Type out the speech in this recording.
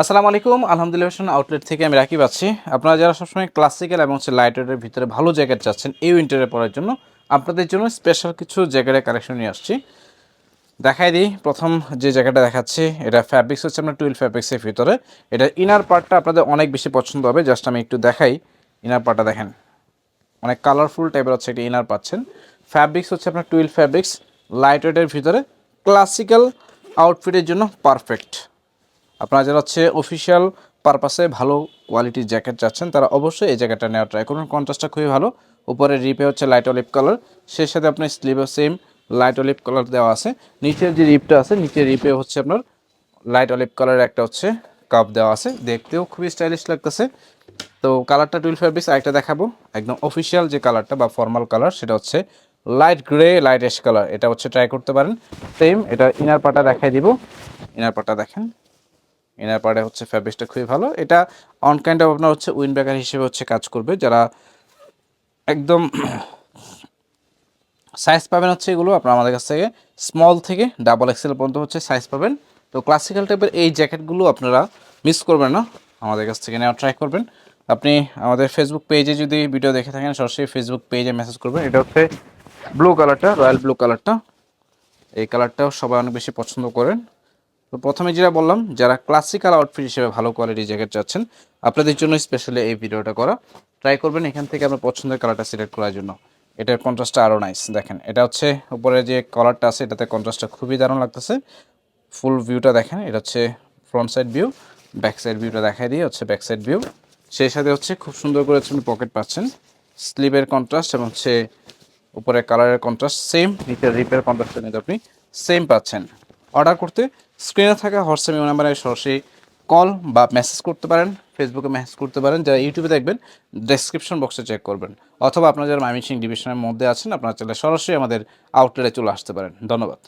আসসালামু আলাইকুম। আলহামদুলিল্লাহ ফ্যাশন আউটলেট থেকে আমি রাকিব আছি। আপনারা যারা সবসময় ক্লাসিক্যাল এবং লাইট ওয়েটের ভিতরে ভালো জ্যাকেট চাচ্ছেন এই উইন্টারে পরার জন্য, আপনাদের জন্য স্পেশাল কিছু জ্যাকেটের কালেকশন নিয়ে আসছি। দেখাই দিই, প্রথম যে জ্যাকেটটা দেখাচ্ছি এটা ফ্যাব্রিক্স হচ্ছে আপনার টুইল ফ্যাব্রিক্সের ভিতরে। এটা ইনার পার্টটা আপনাদের অনেক বেশি পছন্দ হবে। জাস্ট আমি একটু দেখাই, ইনার পার্টটা দেখেন, অনেক কালারফুল টাইপের হচ্ছে একটা ইনার পাচ্ছেন। ফ্যাব্রিক্স হচ্ছে আপনার টুইল ফ্যাব্রিক্স, লাইট ওয়েটের ভিতরে, ক্লাসিক্যাল আউটফিটের জন্য পারফেক্ট। আপনারা যারা হচ্ছে অফিসিয়াল পারপাসে ভালো কোয়ালিটির জ্যাকেট চাচ্ছেন তারা অবশ্যই এই জ্যাকেটটা নেওয়ার ট্রাই করুন। কন্ট্রাস্টটা খুবই ভালো। উপরে রিপে হচ্ছে লাইট অলিভ কালার, সেই সাথে আপনার স্লিভে সেম লাইট অলিভ কালার দেওয়া আছে। নিচের যে রিপটা আছে, নিচের রিপে হচ্ছে আপনার লাইট অলিভ কালারের একটা হচ্ছে কাপ দেওয়া আছে, দেখতেও খুবই স্টাইলিশ লাগতেছে। তো কালারটা টুইল ফ্যাব্রিক্স আরেকটা দেখাবো, একদম অফিসিয়াল যে কালারটা বা ফর্মাল কালার সেটা হচ্ছে light grey light ash colour. এটা হচ্ছে ট্রাই করতে পারেন। সেম এটা ইনার পার্টটা দেখাই দিব, ইনার পার্টটা দেখেন, ইনার পার্টে হচ্ছে ফ্যাব্রিক্সটা খুবই ভালো। এটা অন কাইন্ড অফ আপনার হচ্ছে উইন্ড ব্রেকার হিসেবে হচ্ছে কাজ করবে। যারা একদম সাইজ পাবেন হচ্ছে এগুলো আপনার আমাদের কাছ থেকে স্মল থেকে ডাবল এক্সেল পর্যন্ত হচ্ছে সাইজ পাবেন। তো ক্লাসিক্যাল টাইপের এই জ্যাকেটগুলো আপনারা মিস করবেন না, আমাদের কাছ থেকে নেওয়া ট্রাই করবেন। আপনি আমাদের ফেসবুক পেজে যদি ভিডিও দেখে থাকেন সরাসরি ফেসবুক পেজে মেসেজ করবেন। এটা হচ্ছে ব্লু কালারটা, রয়্যাল ব্লু কালারটা, এই কালারটাও সবাই অনেক বেশি পছন্দ করেন। তো প্রথমে যেটা বললাম, যারা ক্লাসিক্যাল আউটফিট হিসেবে ভালো কোয়ালিটির জ্যাকেট চাচ্ছেন আপনাদের জন্য স্পেশালি এই ভিডিওটা করা। ট্রাই করবেন এখান থেকে আপনার পছন্দের কালারটা সিলেক্ট করার জন্য। এটার কন্ট্রাস্টটা আরও নাইস, দেখেন এটা হচ্ছে উপরে যে কালারটা আছে এটাতে কন্ট্রাস্টটা খুবই দারুণ লাগতেছে। ফুল ভিউটা দেখেন, এটা হচ্ছে front side view, back side ভিউটা দেখাই দিয়ে হচ্ছে ব্যাক সাইড ভিউ। সেই সাথে হচ্ছে খুব সুন্দর করে হচ্ছে আপনি পকেট পাচ্ছেন, স্লিভের কন্ট্রাস্ট এবং হচ্ছে উপরে কালারের কন্ট্রাস্ট সেম, নিচের রিপের কন্ট্রাস্টটা কিন্তু আপনি সেম পাচ্ছেন। অর্ডার করতে স্ক্রিনে থাকা হোয়াটসঅ্যাপ নাম্বারে সরাসরি কল বা মেসেজ করতে পারেন, ফেসবুকে মেসেজ করতে পারেন। যারা ইউটিউবে দেখবেন ডেসক্রিপশন বক্সে চেক করবেন, অথবা আপনারা যারা ময়মনসিংহ ডিভিশনের মধ্যে আছেন আপনারা চাইলে সরাসরি আমাদের আউটলেটে চলে আসতে পারেন। ধন্যবাদ।